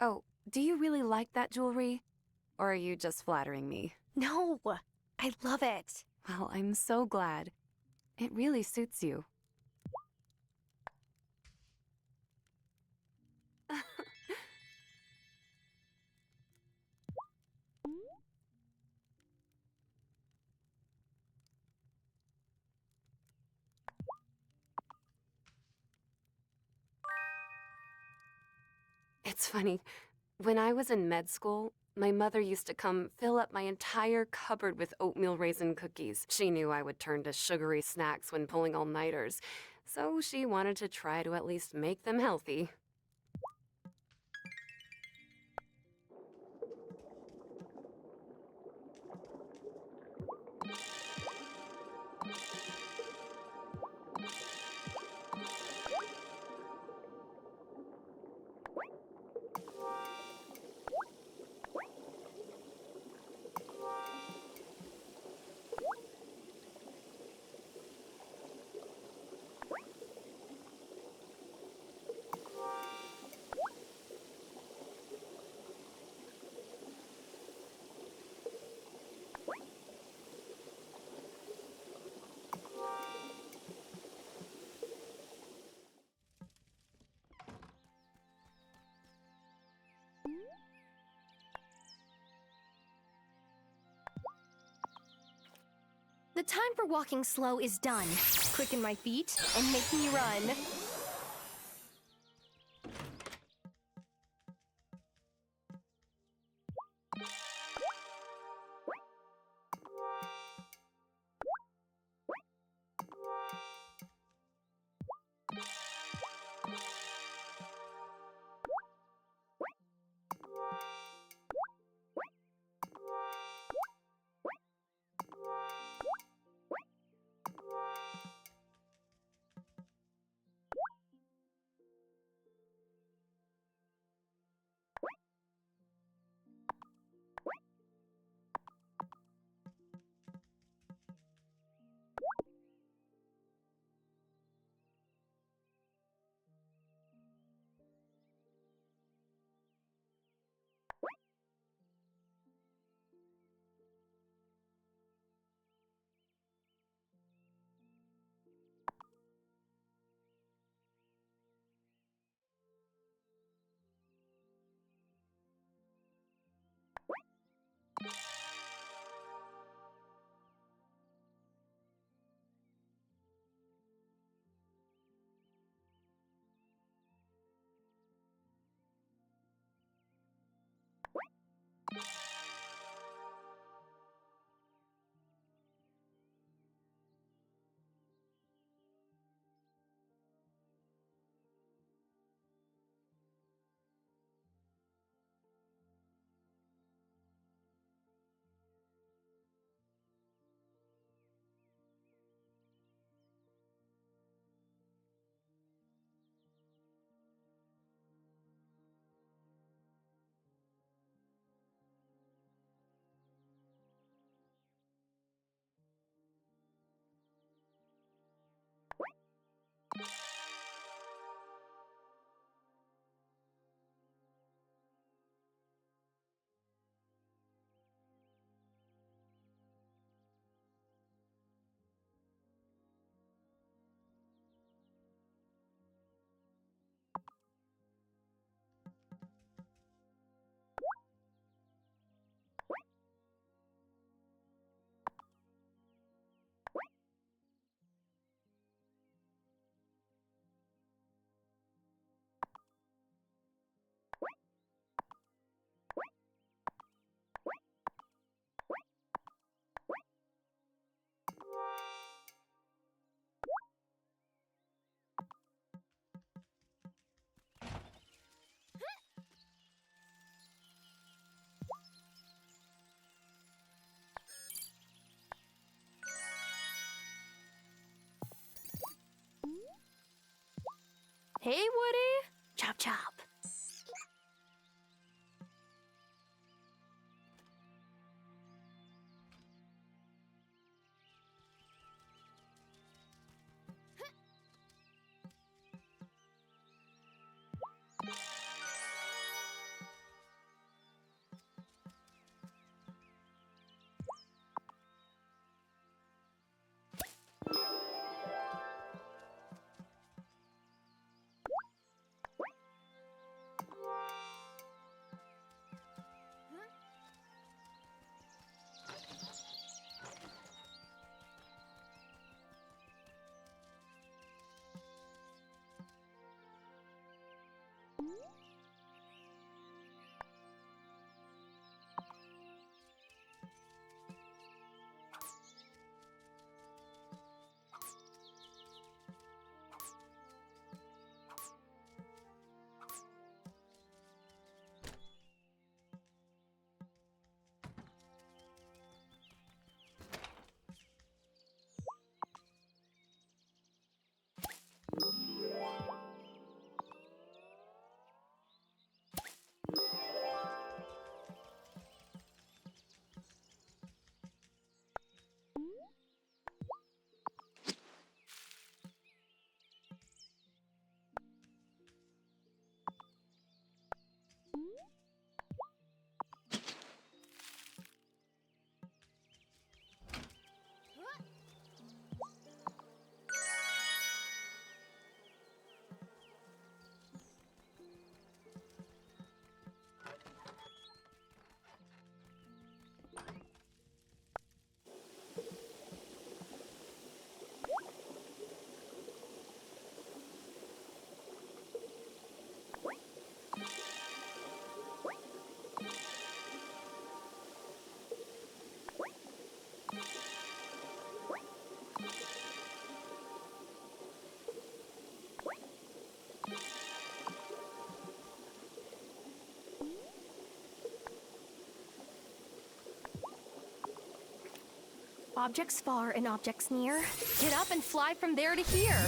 Oh, do you really like that jewelry? Or are you just flattering me? No, I love it. Well, I'm so glad. It really suits you. It's funny. When I was in med school, my mother used to come fill up my entire cupboard with oatmeal raisin cookies. She knew I would turn to sugary snacks when pulling all-nighters, so she wanted to try to at least make them healthy. The time for walking slow is done. Quicken my feet and make me run. Hey, Woody! Chop chop. Objects far and objects near. Get up and fly from there to here.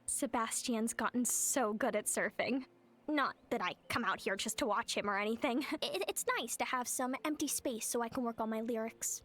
Sebastian's gotten so good at surfing. Not that I come out here just to watch him or anything. It's nice to have some empty space so I can work on my lyrics.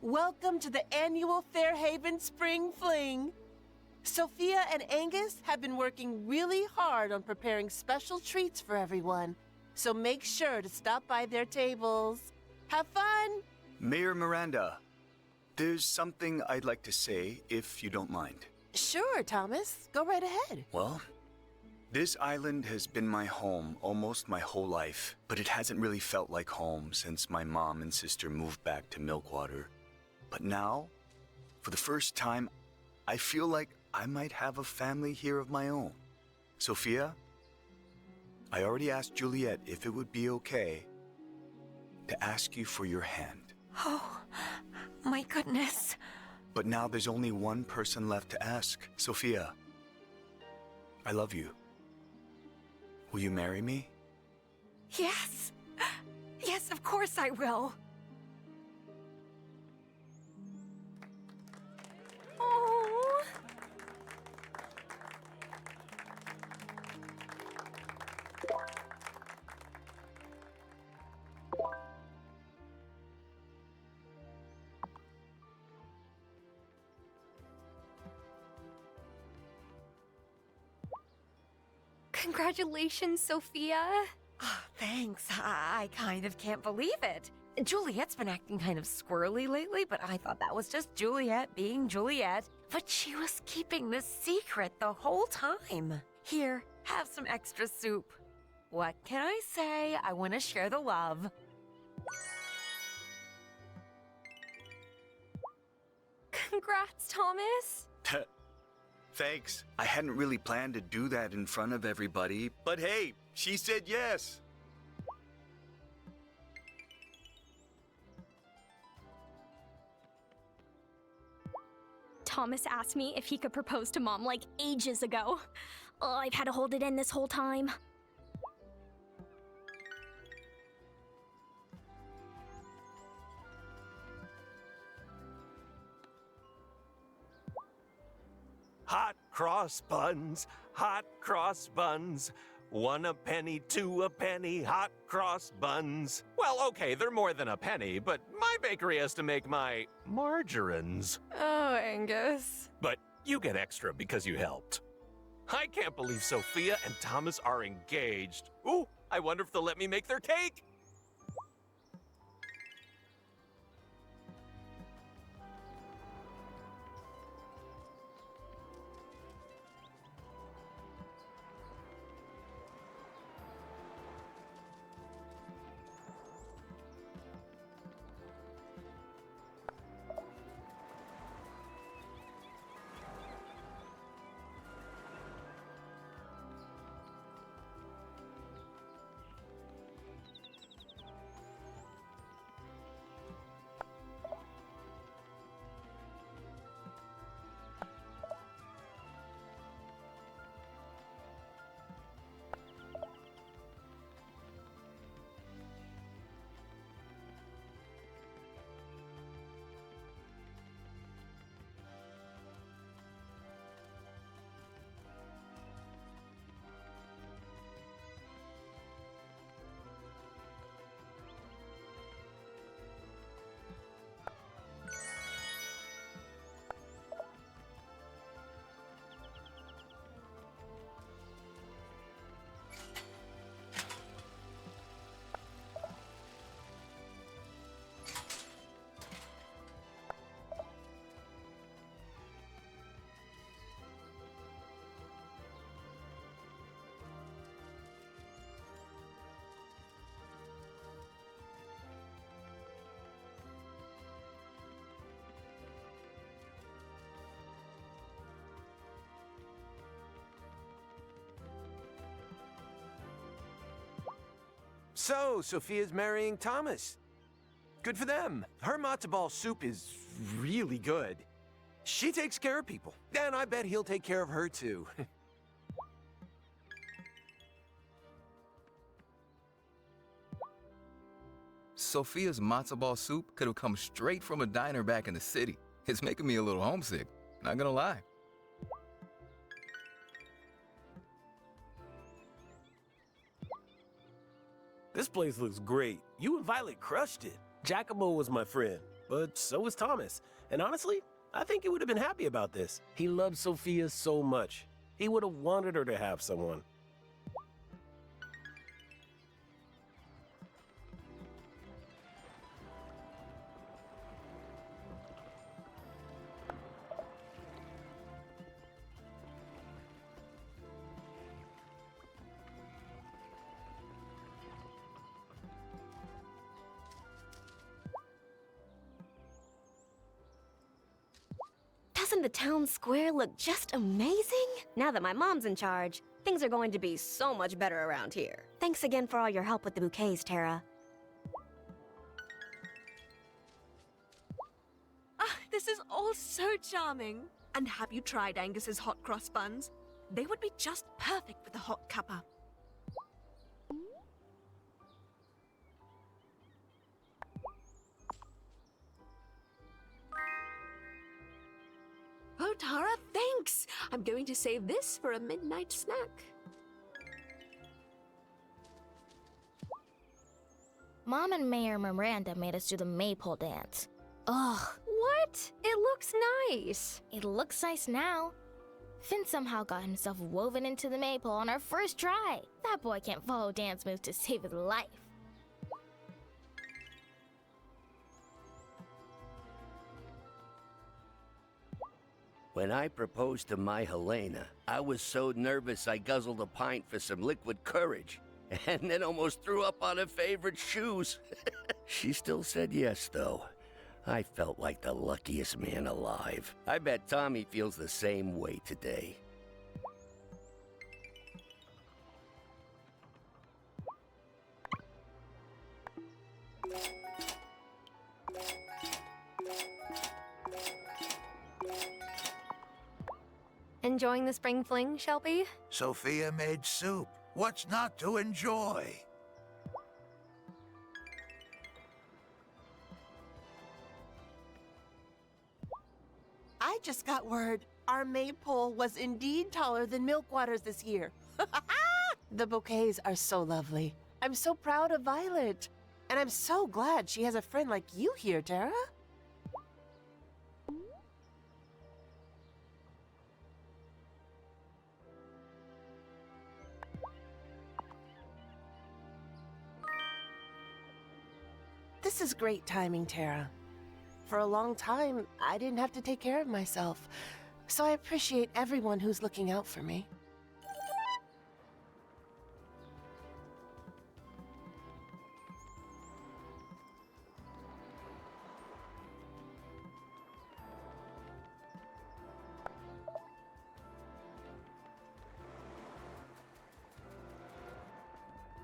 Welcome to the annual Fairhaven Spring Fling. Sophia and Angus have been working really hard on preparing special treats for everyone, so make sure to stop by their tables. Have fun! Mayor Miranda, there's something I'd like to say, if you don't mind. Sure, Thomas. Go right ahead. Well, this island has been my home almost my whole life, but it hasn't really felt like home since my mom and sister moved back to Milkwater. But now, for the first time, I feel like I might have a family here of my own. Sophia, I already asked Juliet if it would be okay to ask you for your hand. Oh, my goodness. But now there's only one person left to ask. Sophia, I love you. Will you marry me? Yes. Yes, of course I will. Oh. Congratulations, Sophia. Oh, thanks. I kind of can't believe it. Juliet's been acting kind of squirrely lately, but I thought that was just Juliet being Juliet. But she was keeping this secret the whole time. Here, have some extra soup. What can I say? I want to share the love. Congrats, Thomas. Thanks. I hadn't really planned to do that in front of everybody, but hey, she said yes. Thomas asked me if he could propose to Mom like ages ago. Oh, I've had to hold it in this whole time. Hot cross buns, hot cross buns. 1 a penny, 2 a penny, hot cross buns. Well, okay, they're more than a penny, but my bakery has to make my margarines. Oh, Angus. But you get extra because you helped. I can't believe Sophia and Thomas are engaged. Ooh, I wonder if they'll let me make their cake. So, Sophia's marrying Thomas. Good for them. Her matzo ball soup is really good. She takes care of people, and I bet he'll take care of her too. Sophia's matzo ball soup could have come straight from a diner back in the city. It's making me a little homesick, not gonna lie. This place looks great. You and Violet crushed it. Giacomo was my friend, but so was Thomas. And honestly, I think he would have been happy about this. He loved Sophia so much. He would have wanted her to have someone. Doesn't the town square look just amazing? Now that my mom's in charge, things are going to be so much better around here. Thanks again for all your help with the bouquets, Tara. This is all so charming. And have you tried Angus's hot cross buns? They would be just perfect with a hot cuppa. Oh, Tara, thanks! I'm going to save this for a midnight snack. Mom and Mayor Miranda made us do the maypole dance. Ugh. What? It looks nice. It looks nice now. Finn somehow got himself woven into the maypole on our first try. That boy can't follow dance moves to save his life. When I proposed to my Helena, I was so nervous I guzzled a pint for some liquid courage, and then almost threw up on her favorite shoes. She still said yes, though. I felt like the luckiest man alive. I bet Tommy feels the same way today. enjoying the spring fling, Shelby? Sophia made soup. What's not to enjoy? I just got word. Our maypole was indeed taller than Milkwater's this year. The bouquets are so lovely. I'm so proud of Violet. And I'm so glad she has a friend like you here, Tara. This is great timing, Tara. For a long time, I didn't have to take care of myself, so I appreciate everyone who's looking out for me.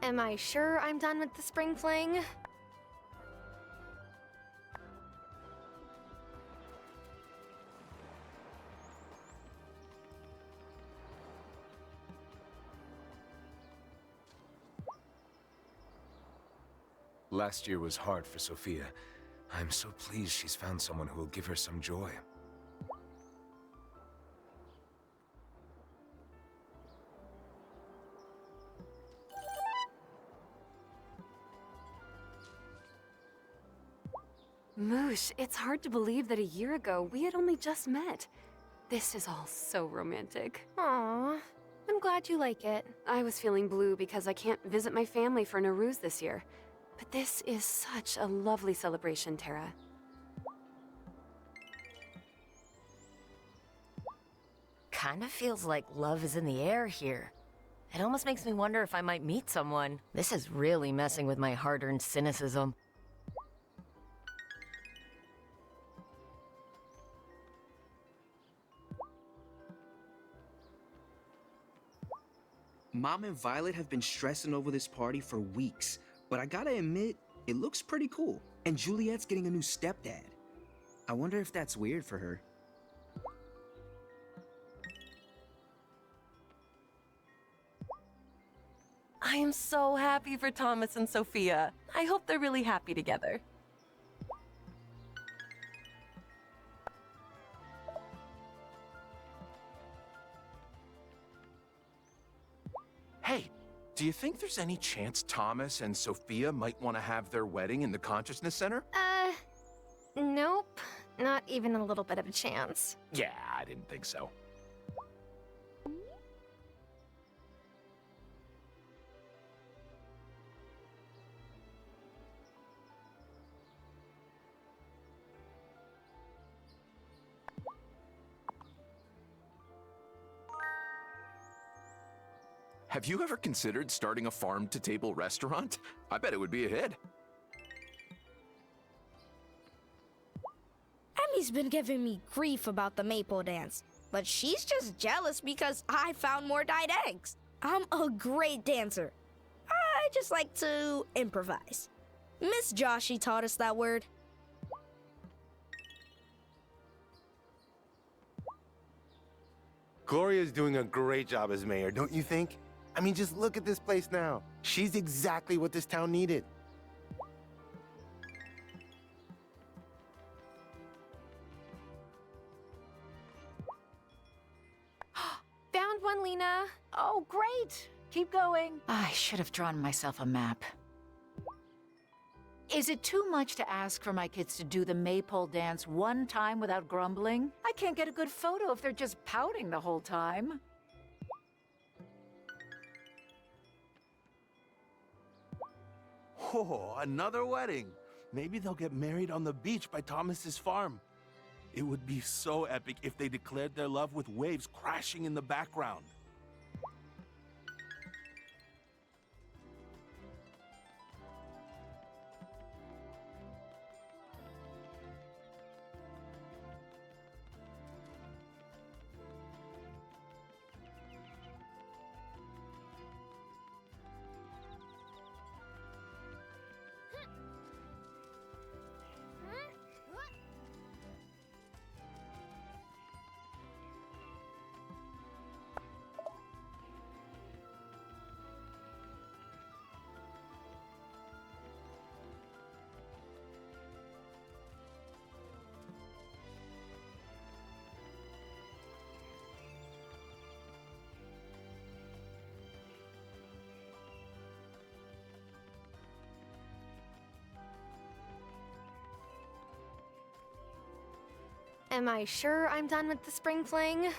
Am I sure I'm done with the spring fling? Last year was hard for Sophia. I'm so pleased she's found someone who will give her some joy. Moosh, it's hard to believe that a year ago we had only just met. This is all so romantic. Aw, I'm glad you like it. I was feeling blue because I can't visit my family for Nowruz this year. But this is such a lovely celebration, Tara. Kinda feels like love is in the air here. It almost makes me wonder if I might meet someone. This is really messing with my hard-earned cynicism. Mom and Violet have been stressing over this party for weeks, but I gotta admit, it looks pretty cool. And Juliet's getting a new stepdad. I wonder if that's weird for her. I am so happy for Thomas and Sophia. I hope they're really happy together. Hey, do you think there's any chance Thomas and Sophia might want to have their wedding in the Consciousness Center? Nope. Not even a little bit of a chance. Yeah, I didn't think so. Have you ever considered starting a farm-to-table restaurant? I bet it would be a hit. Emmy's been giving me grief about the maple dance, but she's just jealous because I found more dyed eggs. I'm a great dancer. I just like to improvise. Miss Joshy taught us that word. Gloria's doing a great job as mayor, don't you think? I mean, just look at this place now. She's exactly what this town needed. Found one, Lena. Oh, great. Keep going. I should have drawn myself a map. Is it too much to ask for my kids to do the maypole dance one time without grumbling? I can't get a good photo if they're just pouting the whole time. Oh, another wedding. Maybe they'll get married on the beach by Thomas's farm. It would be so epic if they declared their love with waves crashing in the background. Am I sure I'm done with the spring fling?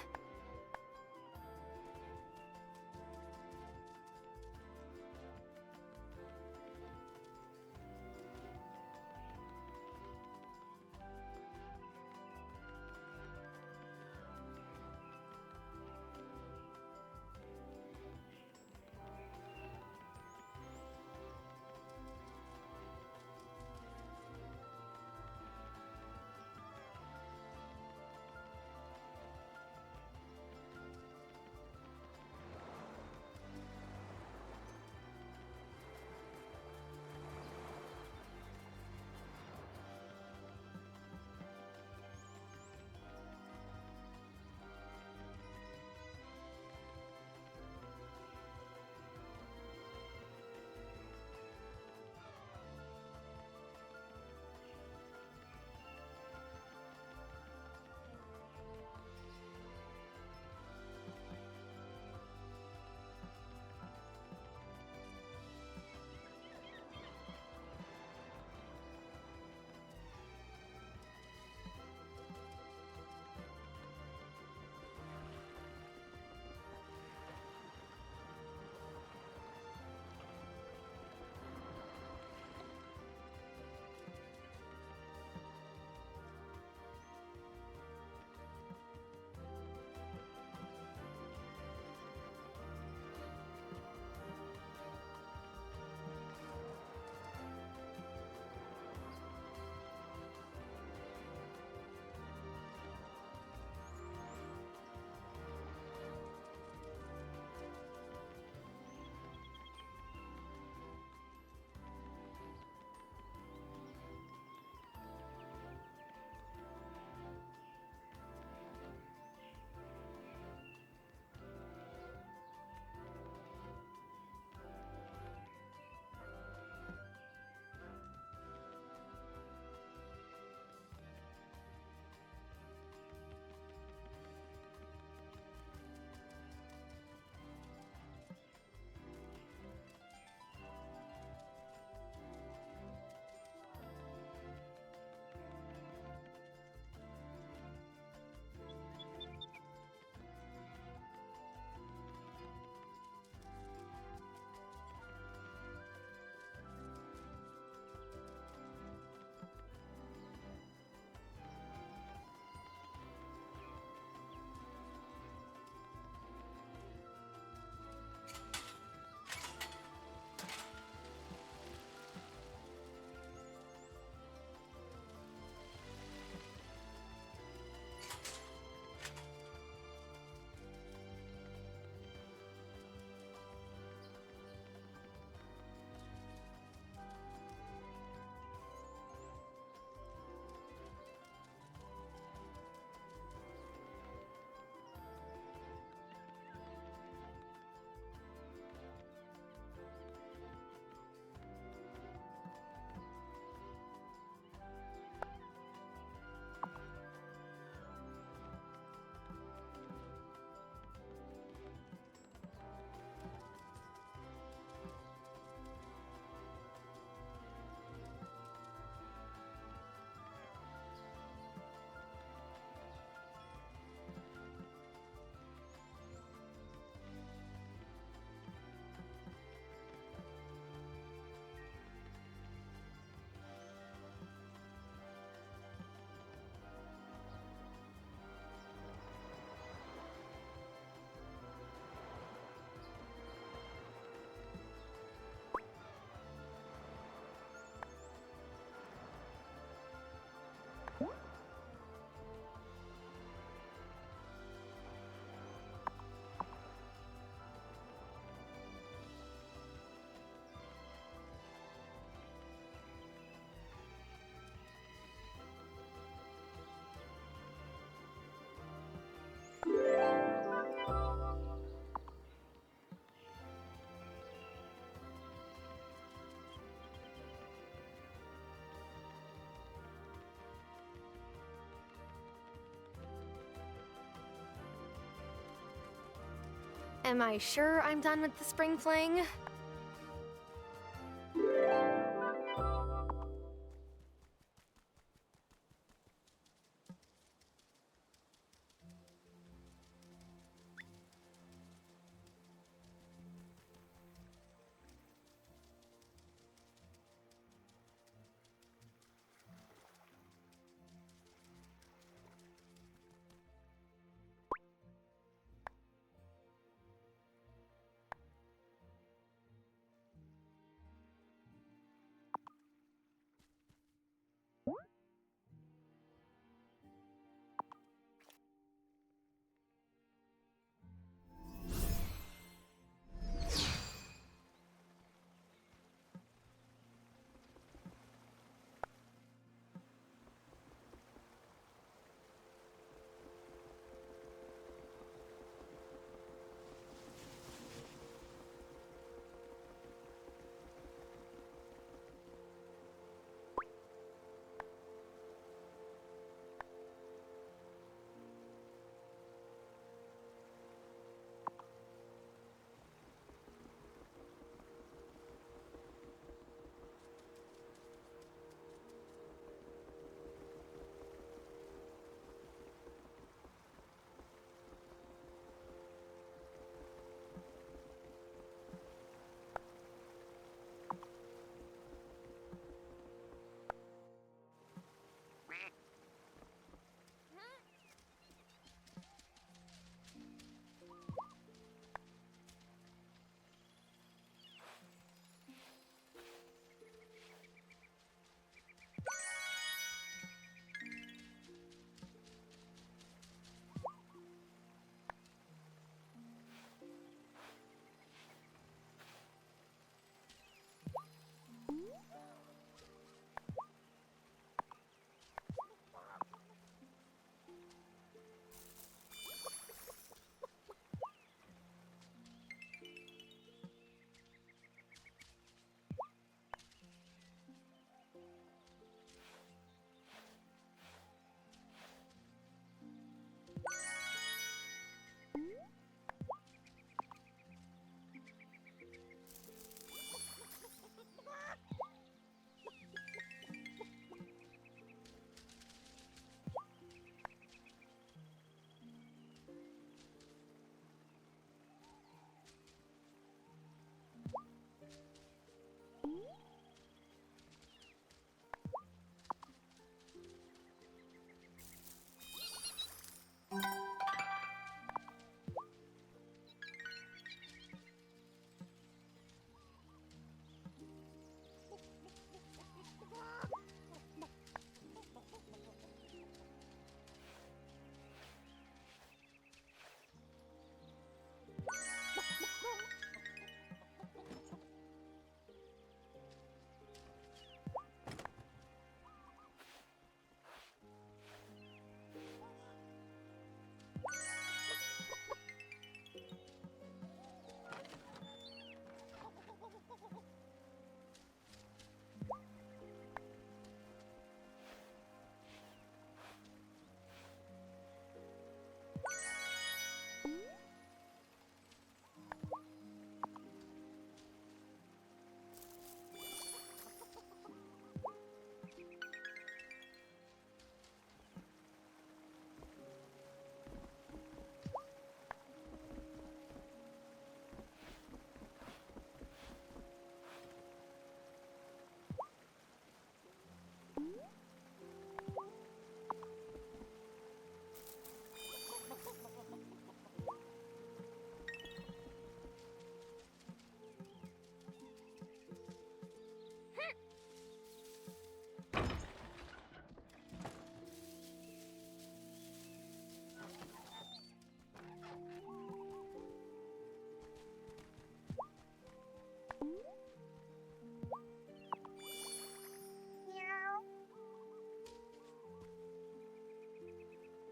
Am I sure I'm done with the spring fling?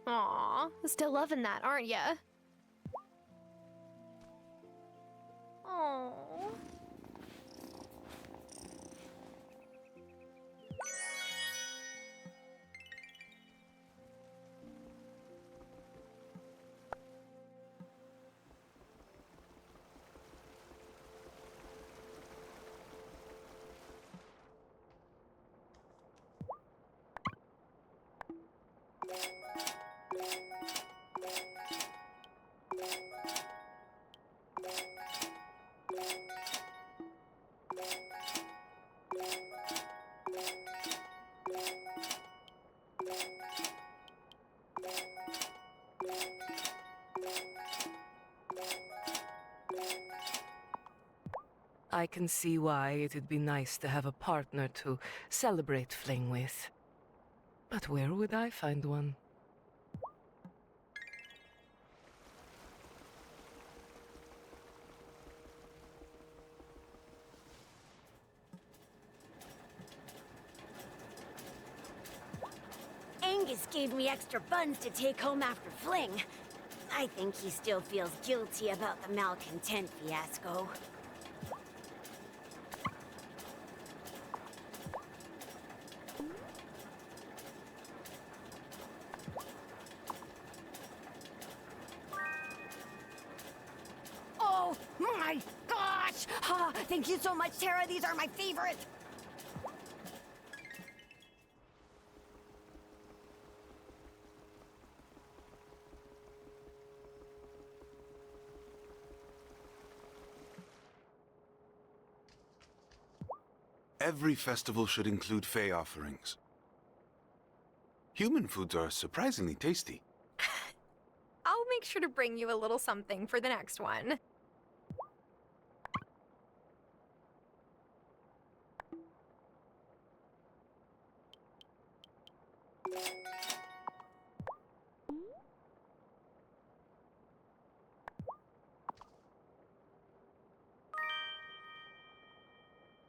Aw, still loving that, aren't ya? Aww. I can see why it'd be nice to have a partner to celebrate fling with. But where would I find one? Angus gave me extra buns to take home after fling. I think he still feels guilty about the malcontent fiasco. Oh my gosh! Ah, thank you so much, Tara. These are my favorite. Every festival should include Fey offerings. Human foods are surprisingly tasty. I'll make sure to bring you a little something for the next one.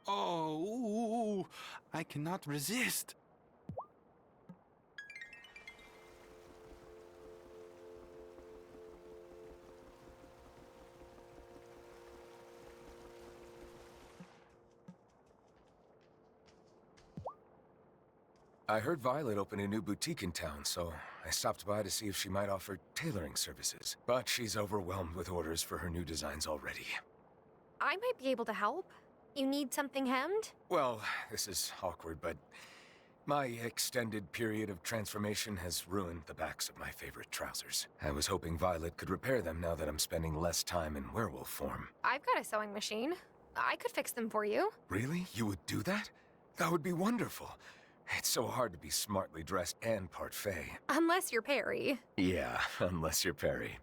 Oh, I cannot resist. I heard Violet opened a new boutique in town, so I stopped by to see if she might offer tailoring services. But she's overwhelmed with orders for her new designs already. I might be able to help. You need something hemmed? Well, this is awkward, but my extended period of transformation has ruined the backs of my favorite trousers. I was hoping Violet could repair them now that I'm spending less time in werewolf form. I've got a sewing machine. I could fix them for you. Really? You would do that? That would be wonderful. It's so hard to be smartly dressed and part Fae. Unless you're Perry. Yeah, unless you're Perry.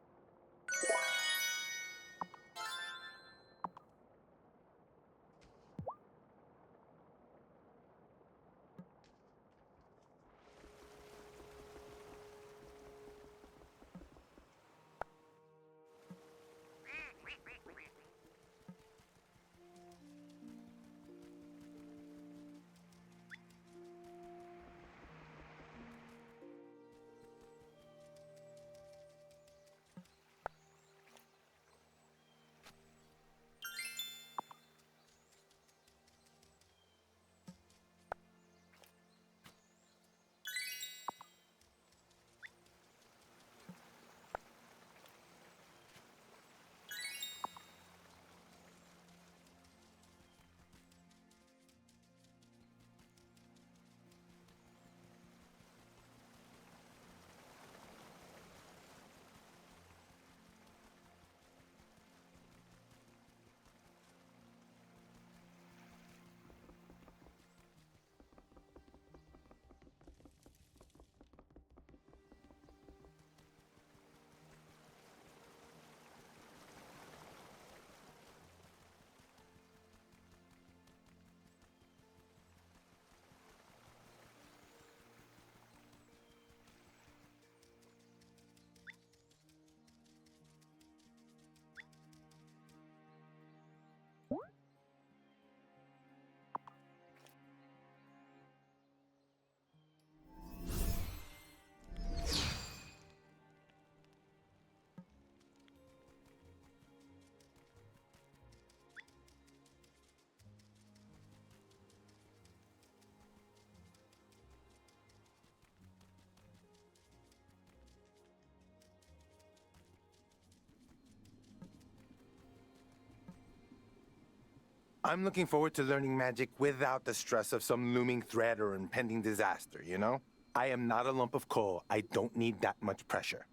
I'm looking forward to learning magic without the stress of some looming threat or impending disaster, you know? I am not a lump of coal. I don't need that much pressure.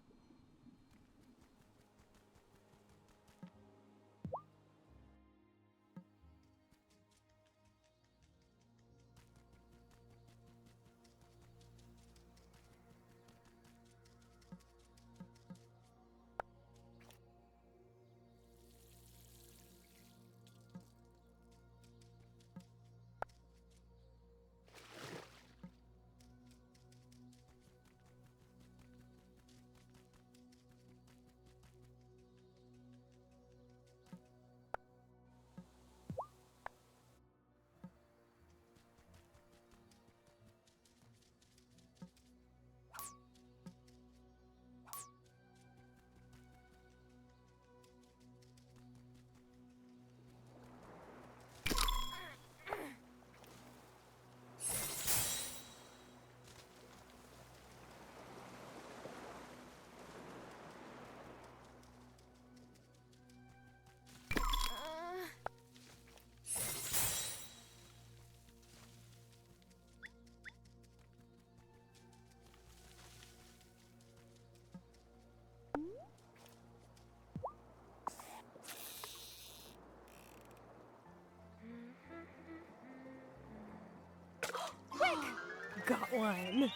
Got one.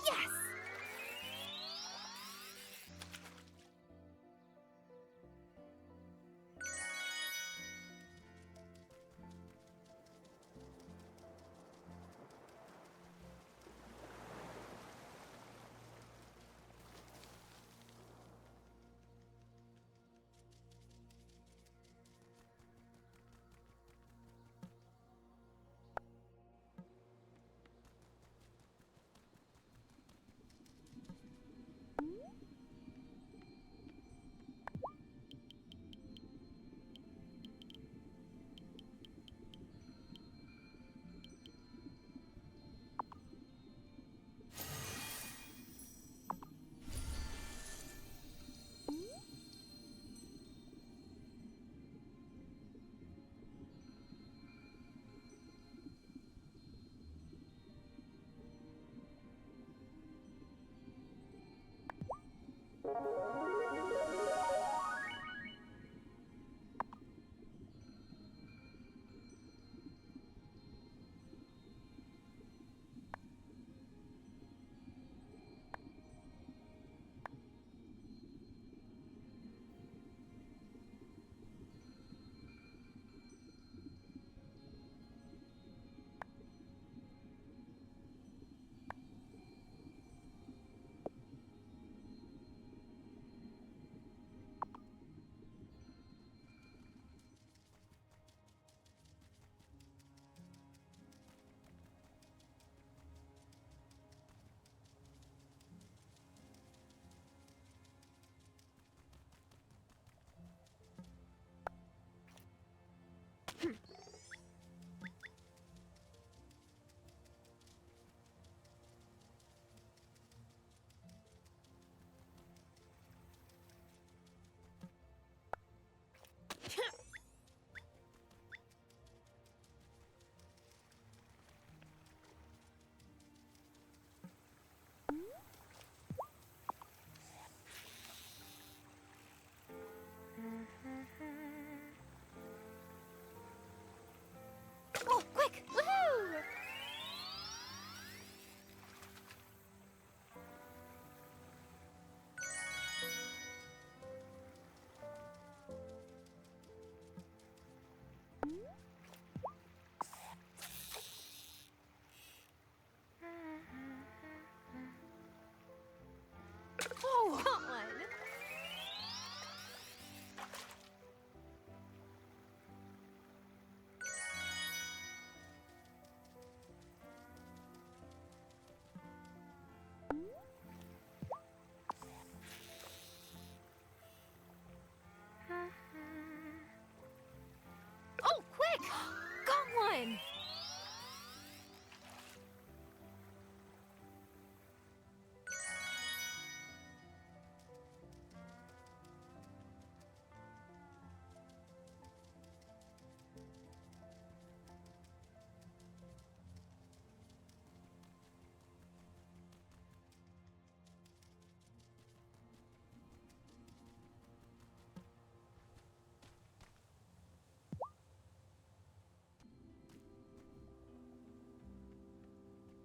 Yes!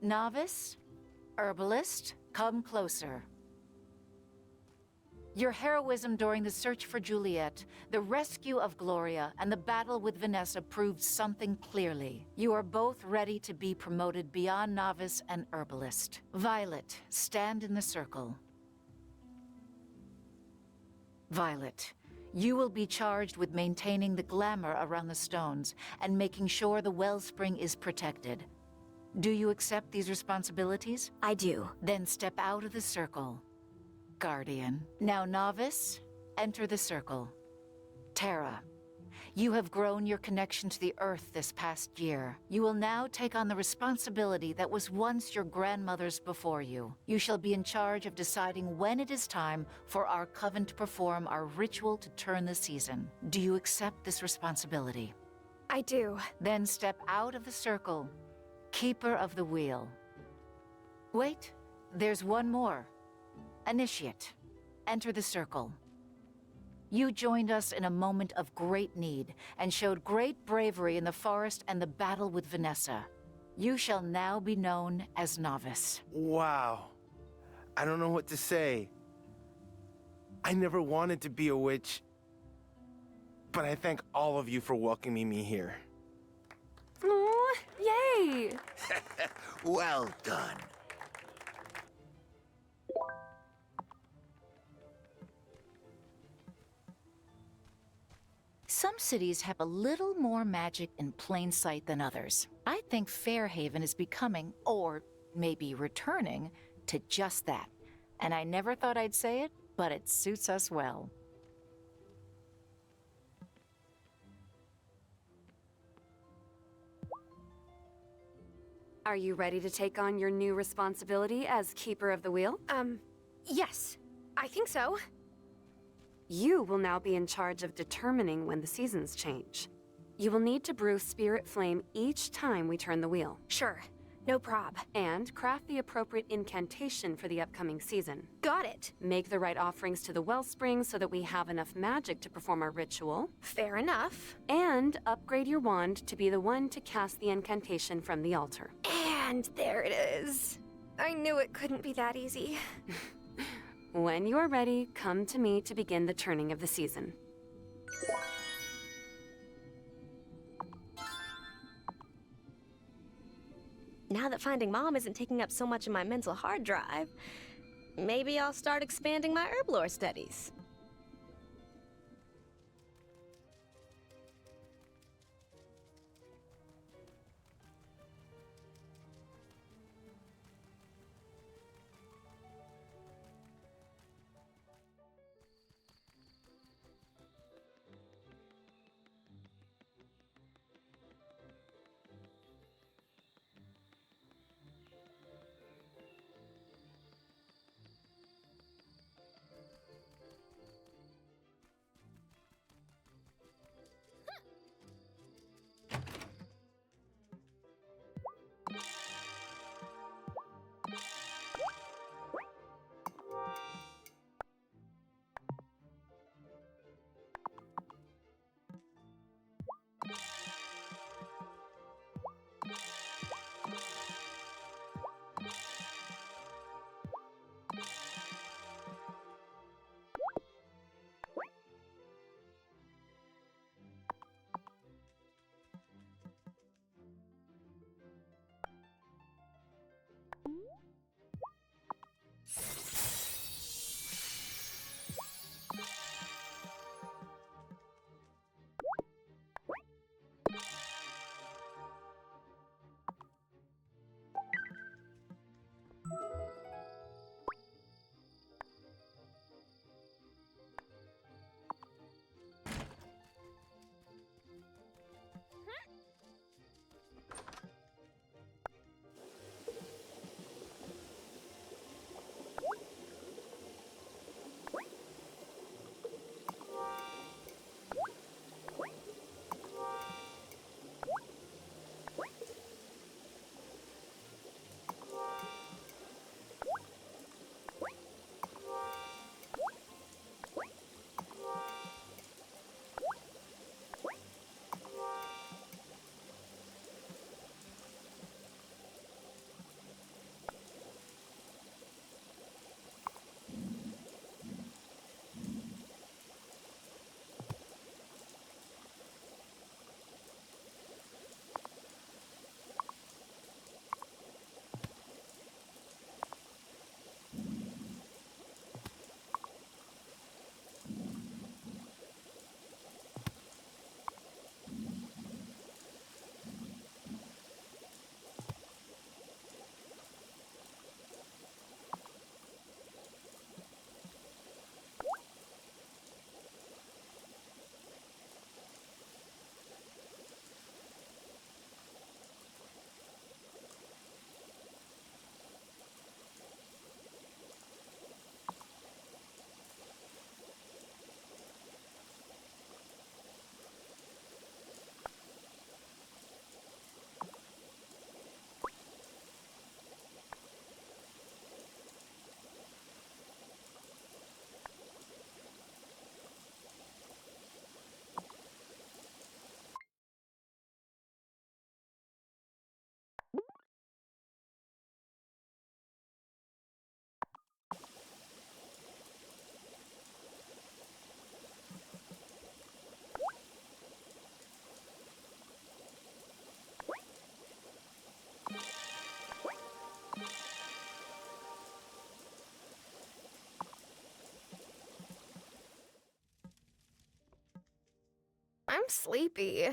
Novice, herbalist, come closer. Your heroism during the search for Juliet, the rescue of Gloria, and the battle with Vanessa proved something clearly. You are both ready to be promoted beyond novice and herbalist. Violet, stand in the circle. Violet, you will be charged with maintaining the glamour around the stones and making sure the wellspring is protected. Do you accept these responsibilities? I do. Then step out of the circle. Guardian. Now, Novice, enter the circle. Terra, you have grown your connection to the Earth this past year. You will now take on the responsibility that was once your grandmother's before you. You shall be in charge of deciding when it is time for our coven to perform our ritual to turn the season. Do you accept this responsibility? I do. Then step out of the circle. Keeper of the Wheel. Wait, there's one more. Initiate. Enter the circle. You joined us in a moment of great need and showed great bravery in the forest and the battle with Vanessa. You shall now be known as Novice. Wow. I don't know what to say. I never wanted to be a witch, but I thank all of you for welcoming me here. Aw, yay! Well done. Some cities have a little more magic in plain sight than others. I think Fairhaven is becoming, or maybe returning, to just that. And I never thought I'd say it, but it suits us well. Are you ready to take on your new responsibility as Keeper of the Wheel? Yes. I think so. You will now be in charge of determining when the seasons change. You will need to brew Spirit Flame each time we turn the wheel. Sure. No prob. And craft the appropriate incantation for the upcoming season. Got it. Make the right offerings to the wellspring so that we have enough magic to perform our ritual. Fair enough. And upgrade your wand to be the one to cast the incantation from the altar. And there it is. I knew it couldn't be that easy. When you are ready, come to me to begin the turning of the season. Now that finding Mom isn't taking up so much of my mental hard drive, maybe I'll start expanding my herb lore studies. sleepy.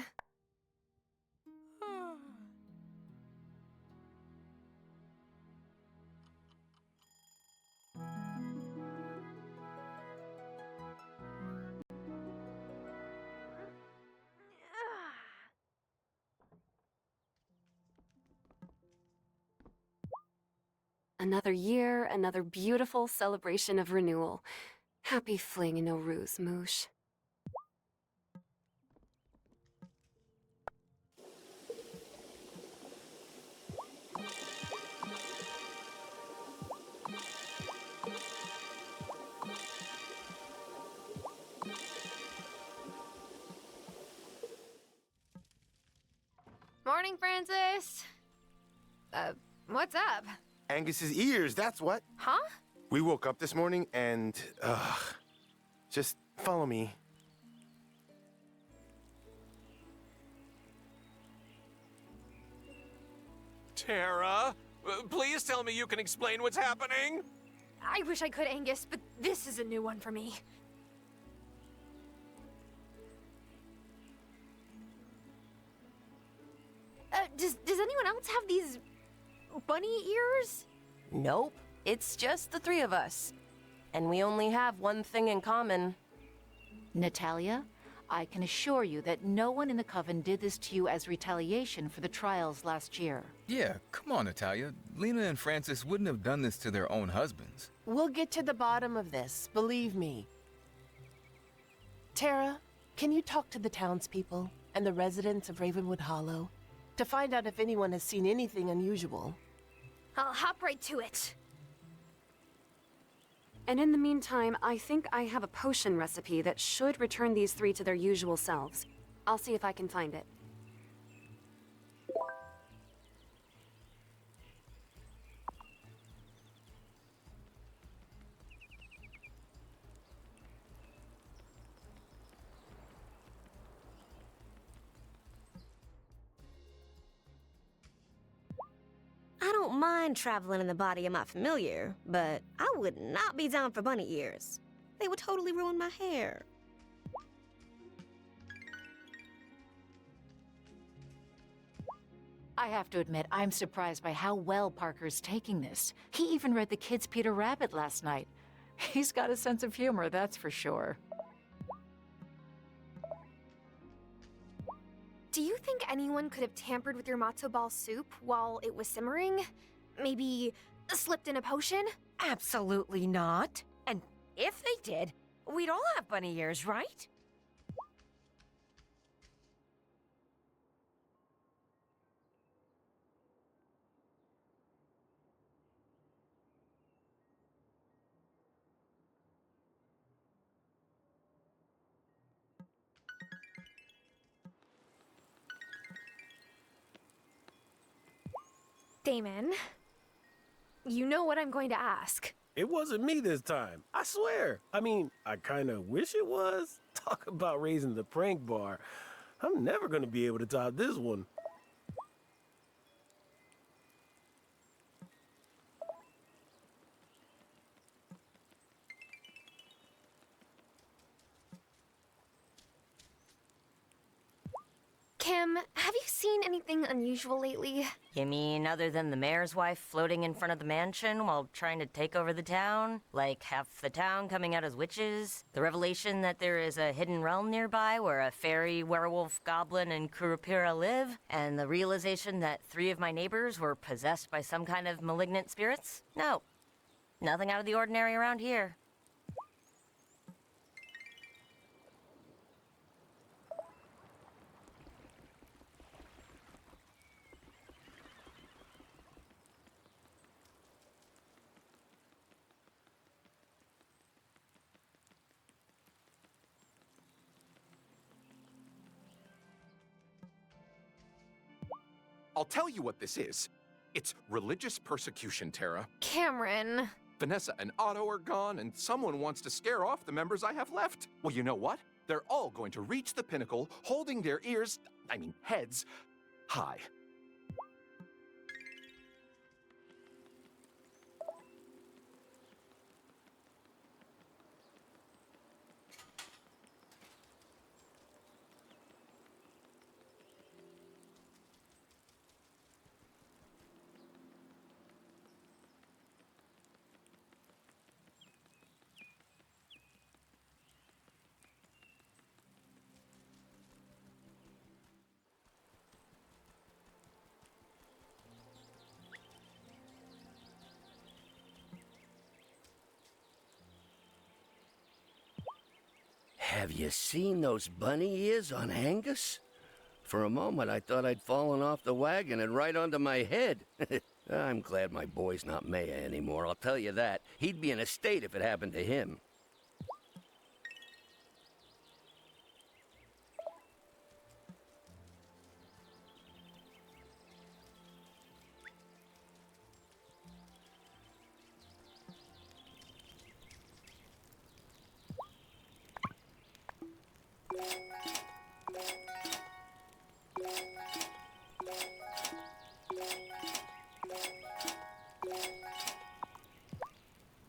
Another year, another beautiful celebration of renewal. Happy fling no ruse, moosh. Morning, Francis. What's up? Angus's ears, that's what. Huh? We woke up this morning and, just follow me. Tara, please tell me you can explain what's happening. I wish I could, Angus, but this is a new one for me. Does anyone else have these bunny ears? Nope. It's just the three of us. And we only have one thing in common. Natalia, I can assure you that no one in the Coven did this to you as retaliation for the trials last year. Yeah, come on, Natalia. Lena and Francis wouldn't have done this to their own husbands. We'll get to the bottom of this, believe me. Tara, can you talk to the townspeople and the residents of Ravenwood Hollow to find out if anyone has seen anything unusual? I'll hop right to it. And in the meantime, I think I have a potion recipe that should return these three to their usual selves. I'll see if I can find it. I don't mind traveling in the body of my familiar, but I would not be down for bunny ears. They would totally ruin my hair. I have to admit, I'm surprised by how well Parker's taking this. He even read the kids' Peter Rabbit last night. He's got a sense of humor, that's for sure. Do you think anyone could have tampered with your matzo ball soup while it was simmering? Maybe slipped in a potion? Absolutely not. And if they did, we'd all have bunny ears, right? Damon, you know what I'm going to ask. It wasn't me this time, I swear. I mean, I kinda wish it was. Talk about raising the prank bar. I'm never gonna be able to top this one. Kim, have you seen anything unusual lately? You mean other than the mayor's wife floating in front of the mansion while trying to take over the town? Like half the town coming out as witches? The revelation that there is a hidden realm nearby where a fairy, werewolf, goblin, and Kurapira live? And the realization that 3 of my neighbors were possessed by some kind of malignant spirits? No. Nothing out of the ordinary around here. I'll tell you what this is. It's religious persecution, Tara. Cameron. Vanessa and Otto are gone, and someone wants to scare off the members I have left. Well, you know what? They're all going to reach the pinnacle, holding their heads, high. Have you seen those bunny ears on Angus? For a moment, I thought I'd fallen off the wagon and right onto my head. I'm glad my boy's not mayor anymore, I'll tell you that. He'd be in a state if it happened to him.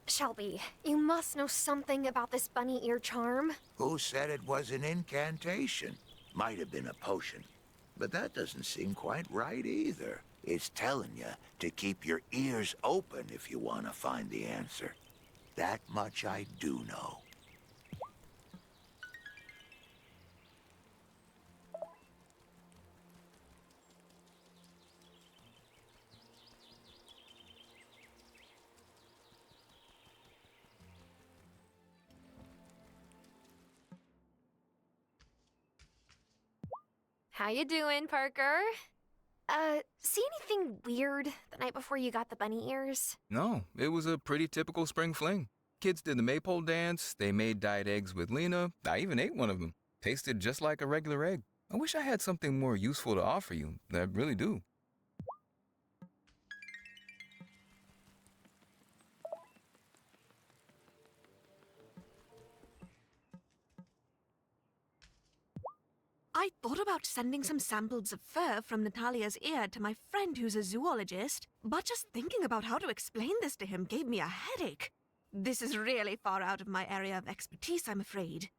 Shelby, you must know something about this bunny ear charm. Who said it was an incantation? Might have been a potion. But that doesn't seem quite right either. It's telling you to keep your ears open if you want to find the answer. That much I do know. How you doing, Parker? See anything weird the night before you got the bunny ears? No, it was a pretty typical spring fling. Kids did the maypole dance, they made dyed eggs with Lena. I even ate one of them. Tasted just like a regular egg. I wish I had something more useful to offer you. I really do. I thought about sending some samples of fur from Natalia's ear to my friend who's a zoologist, but just thinking about how to explain this to him gave me a headache. This is really far out of my area of expertise, I'm afraid.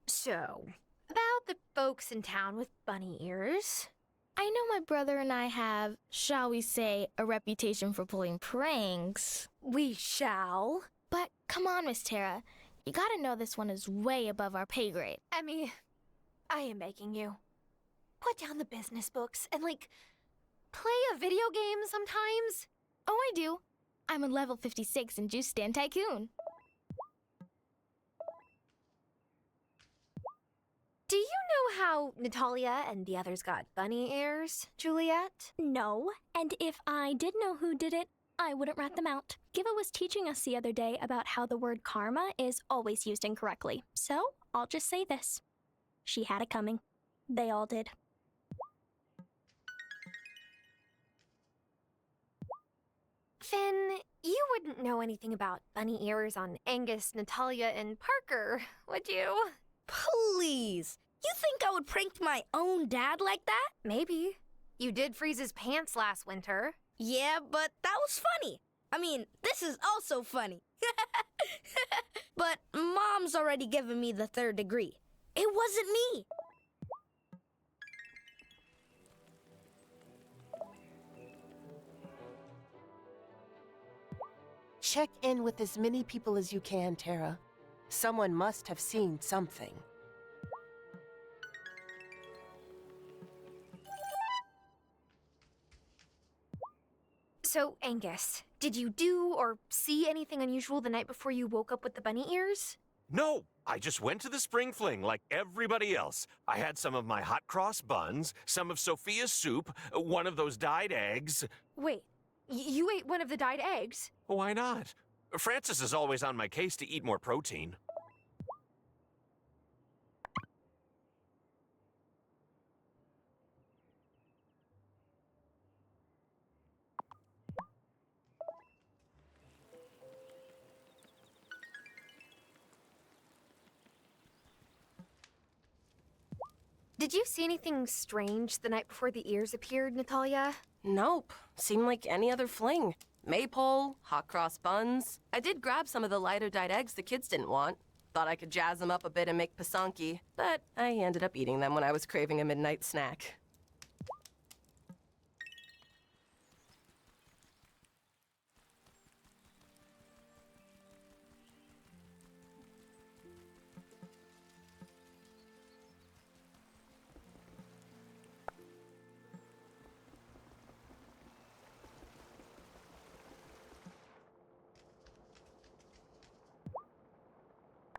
So, about the folks in town with bunny ears. I know my brother and I have, shall we say, a reputation for pulling pranks. We shall. But come on, Miss Tara. You gotta know this one is way above our pay grade. Emmy, I am begging you. Put down the business books and, play a video game sometimes. Oh, I do. I'm a level 56 in Juice Stand Tycoon. Do you know how Natalia and the others got bunny ears, Juliet? No, and if I did know who did it, I wouldn't rat them out. Giva was teaching us the other day about how the word karma is always used incorrectly. So, I'll just say this. She had it coming. They all did. Finn, you wouldn't know anything about bunny ears on Angus, Natalia, and Parker, would you? Please! You think I would prank my own dad like that? Maybe. You did freeze his pants last winter. Yeah, but that was funny. I mean, this is also funny. But Mom's already given me the 3rd degree. It wasn't me. Check in with as many people as you can, Tara. Someone must have seen something. So, Angus, did you do or see anything unusual the night before you woke up with the bunny ears? No, I just went to the spring fling like everybody else. I had some of my hot cross buns, some of Sophia's soup, one of those dyed eggs. Wait, you ate one of the dyed eggs? Why not? Francis is always on my case to eat more protein. Did you see anything strange the night before the ears appeared, Natalia? Nope. Seemed like any other fling. Maypole, hot cross buns. I did grab some of the lighter dyed eggs the kids didn't want. Thought I could jazz them up a bit and make pasanki, but I ended up eating them when I was craving a midnight snack.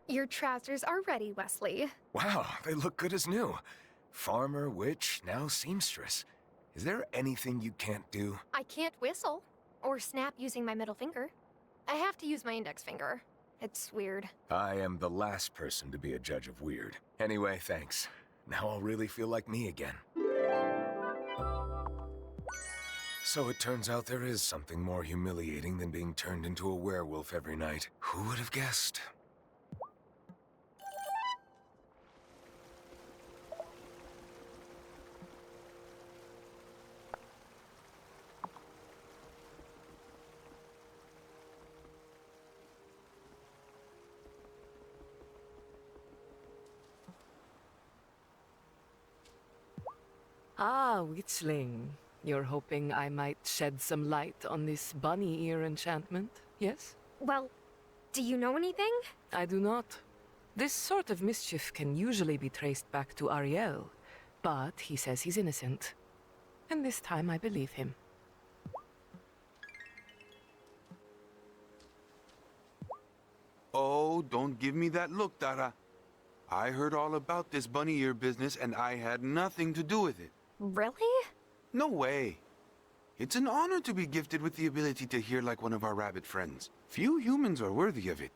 Your trousers are ready, Wesley. Wow, they look good as new. Farmer, witch, now seamstress. Is there anything you can't do? I can't whistle or snap using my middle finger. I have to use my index finger. It's weird. I am the last person to be a judge of weird. Anyway, thanks. Now I'll really feel like me again. So it turns out there is something more humiliating than being turned into a werewolf every night. Who would have guessed? Ah, Witchling. You're hoping I might shed some light on this bunny ear enchantment, yes? Well, do you know anything? I do not. This sort of mischief can usually be traced back to Ariel, but he says he's innocent. And this time I believe him. Oh, don't give me that look, Dara. I heard all about this bunny ear business and I had nothing to do with it. Really? No way. It's an honor to be gifted with the ability to hear like one of our rabbit friends. Few humans are worthy of it.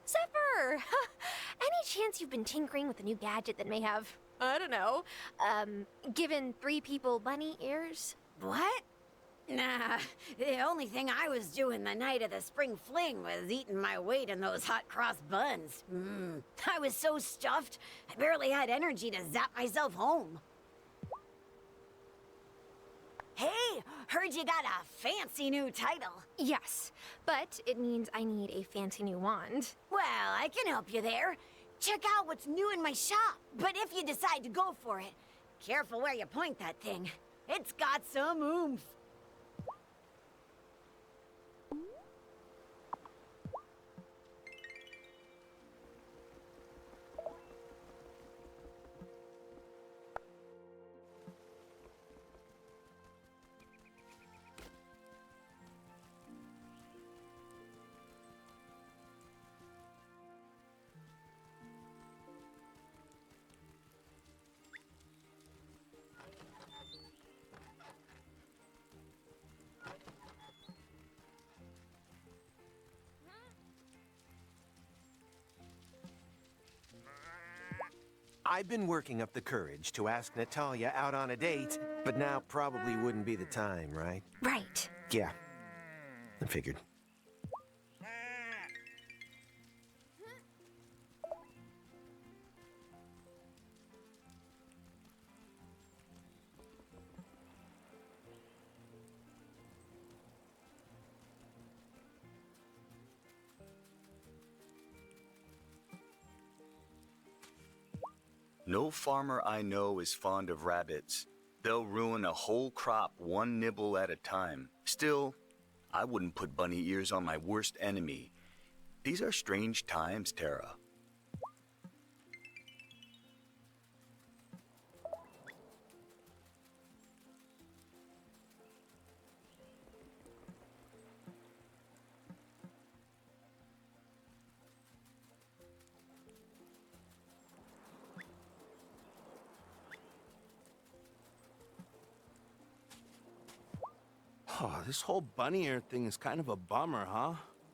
Zephyr! Any chance you've been tinkering with a new gadget that may have, I don't know, given 3 people bunny ears? What? Nah, the only thing I was doing the night of the spring fling was eating my weight in those hot cross buns. I was so stuffed, I barely had energy to zap myself home. Hey, heard you got a fancy new title. Yes, but it means I need a fancy new wand. Well, I can help you there. Check out what's new in my shop. But if you decide to go for it, careful where you point that thing. It's got some oomph. I've been working up the courage to ask Natalia out on a date, but now probably wouldn't be the time, right? Right. Yeah, I figured. No farmer I know is fond of rabbits. They'll ruin a whole crop one nibble at a time. Still, I wouldn't put bunny ears on my worst enemy. These are strange times, Tara. Oh, this whole bunny ear thing is kind of a bummer, huh?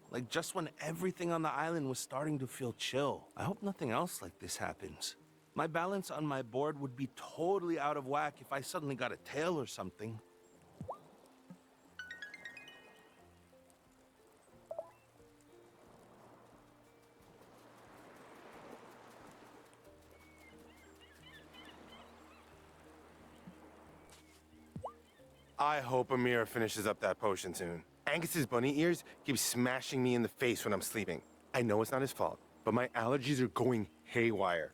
Like just when everything on the island was starting to feel chill. I hope nothing else like this happens. My balance on my board would be totally out of whack if I suddenly got a tail or something. I hope Amira finishes up that potion soon. Angus's bunny ears keep smashing me in the face when I'm sleeping. I know it's not his fault, but my allergies are going haywire.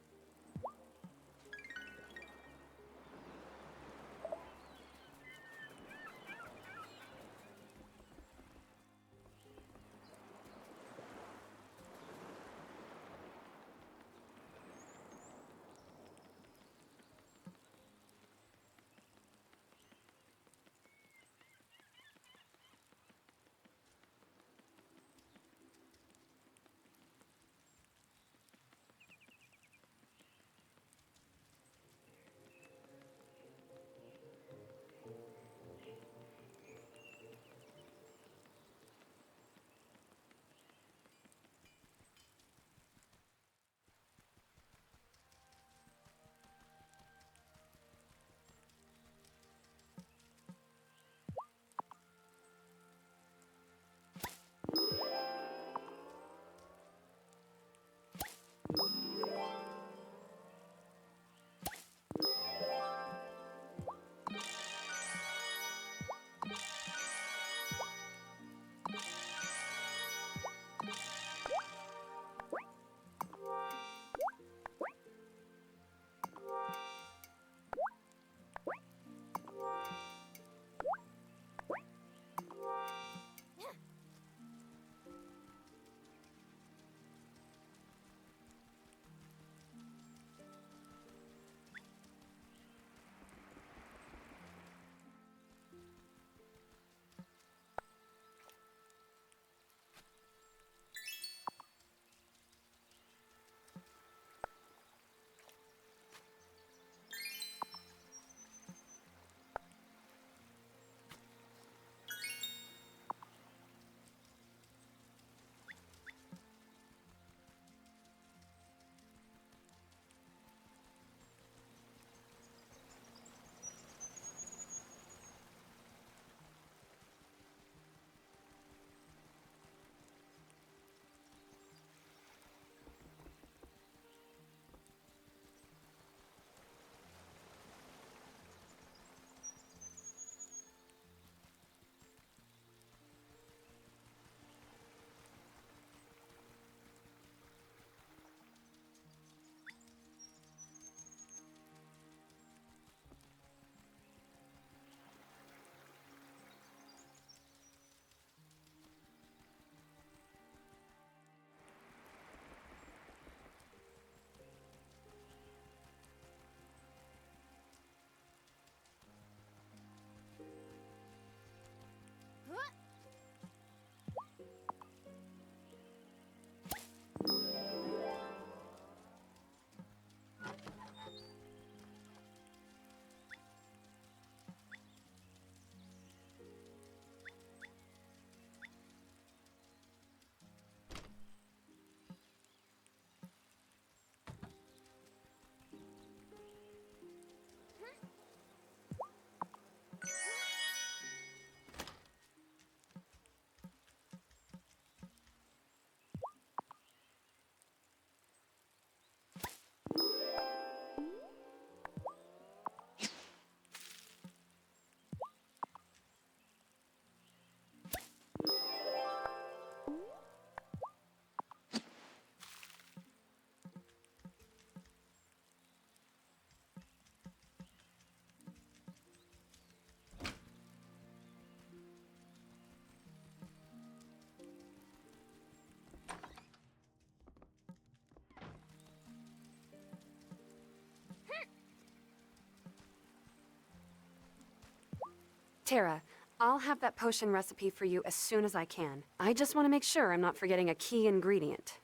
Tara, I'll have that potion recipe for you as soon as I can. I just want to make sure I'm not forgetting a key ingredient.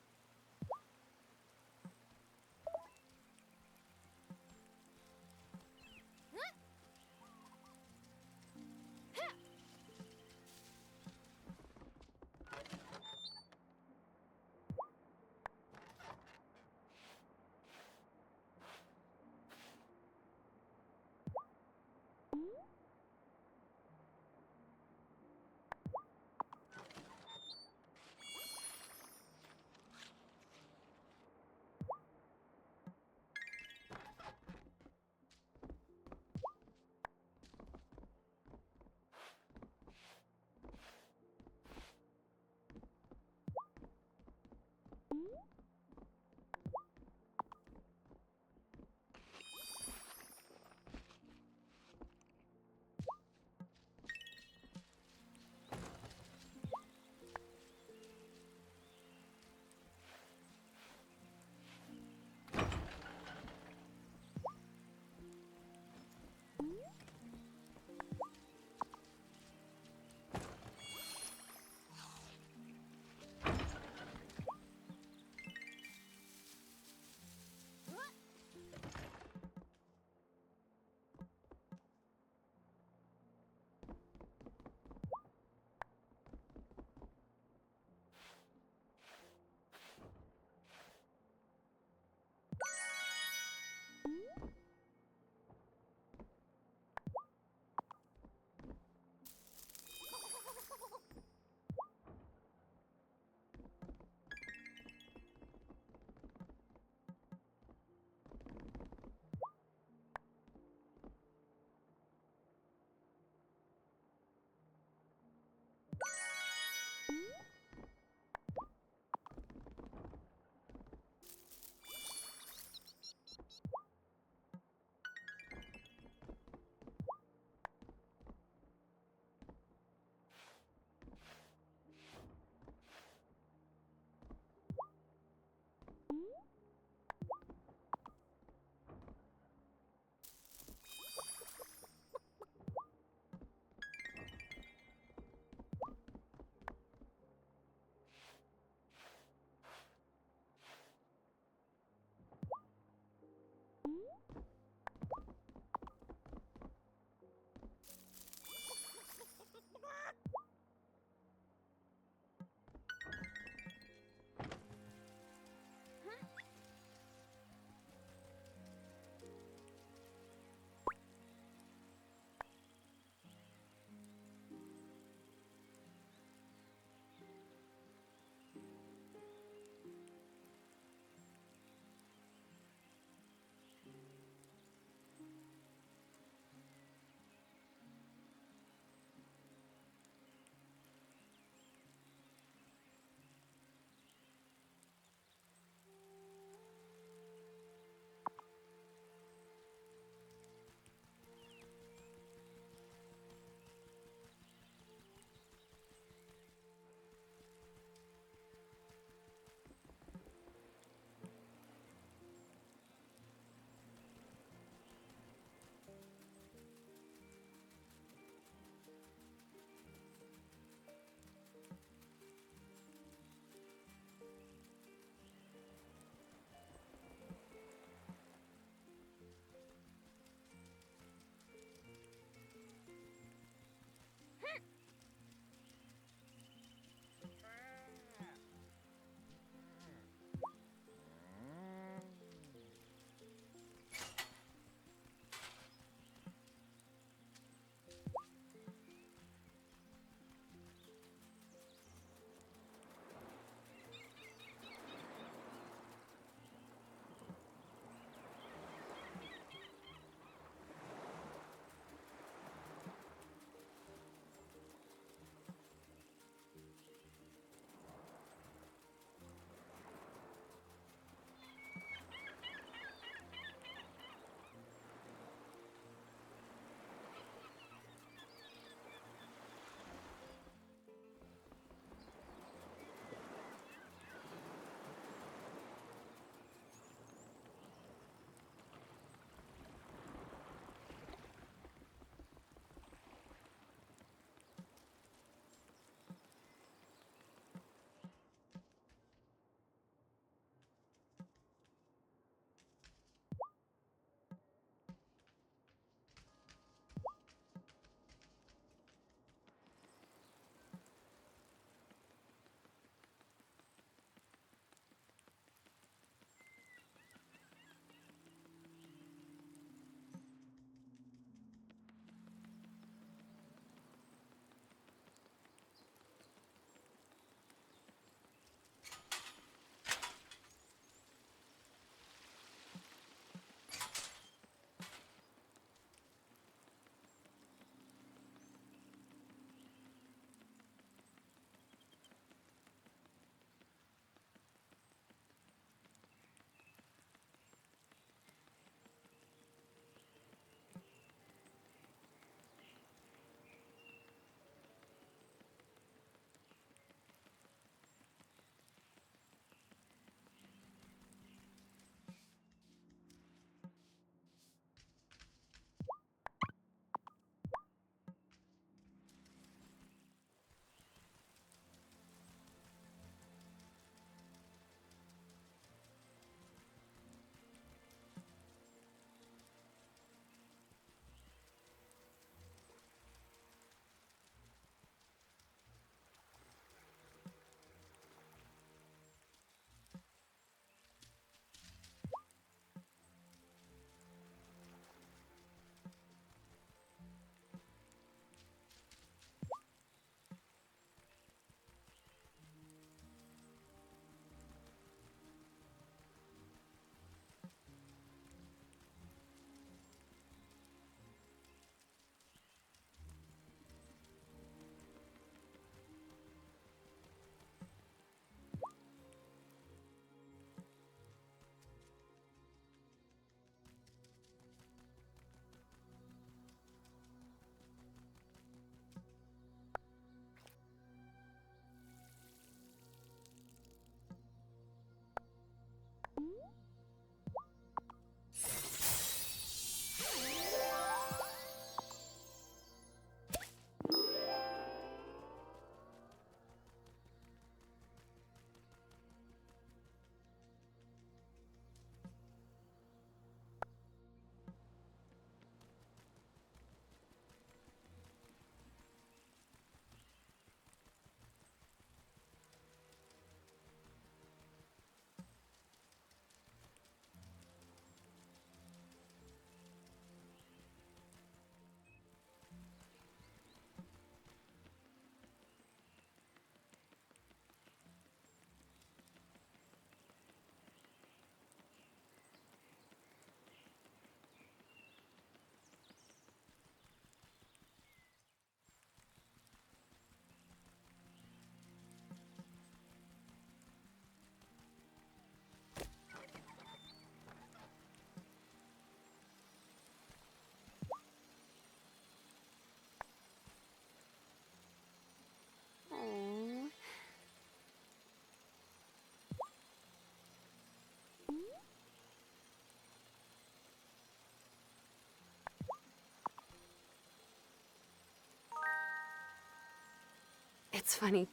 It's funny.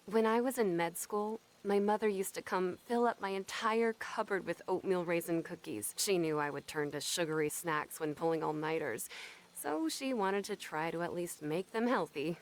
When I was in med school, my mother used to come fill up my entire cupboard with oatmeal raisin cookies. She knew I would turn to sugary snacks when pulling all-nighters, so she wanted to try to at least make them healthy.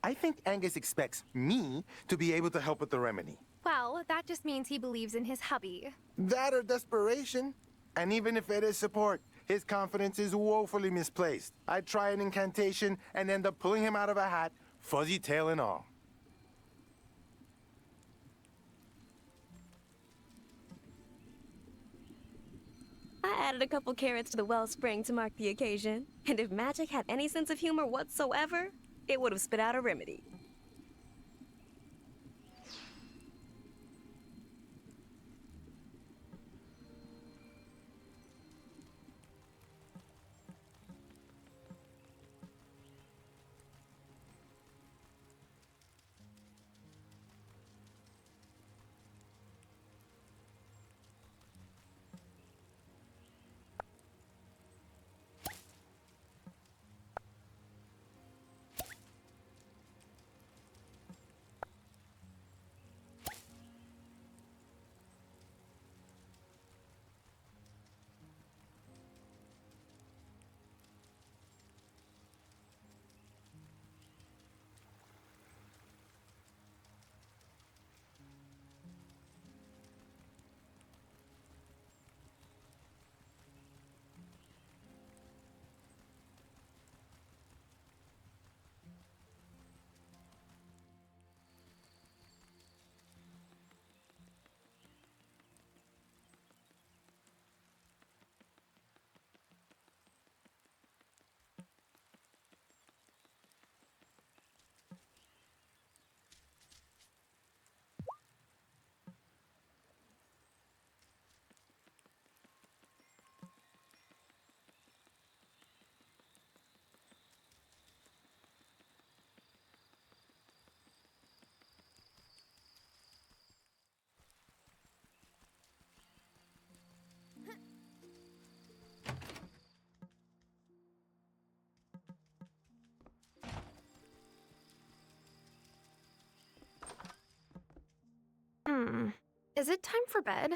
I think Angus expects me to be able to help with the remedy. Well, that just means he believes in his hubby. That or desperation. And even if it is support, his confidence is woefully misplaced. I'd try an incantation and end up pulling him out of a hat, fuzzy tail and all. I added a couple carrots to the wellspring to mark the occasion, and if magic had any sense of humor whatsoever, it would have spit out a remedy. Is it time for bed?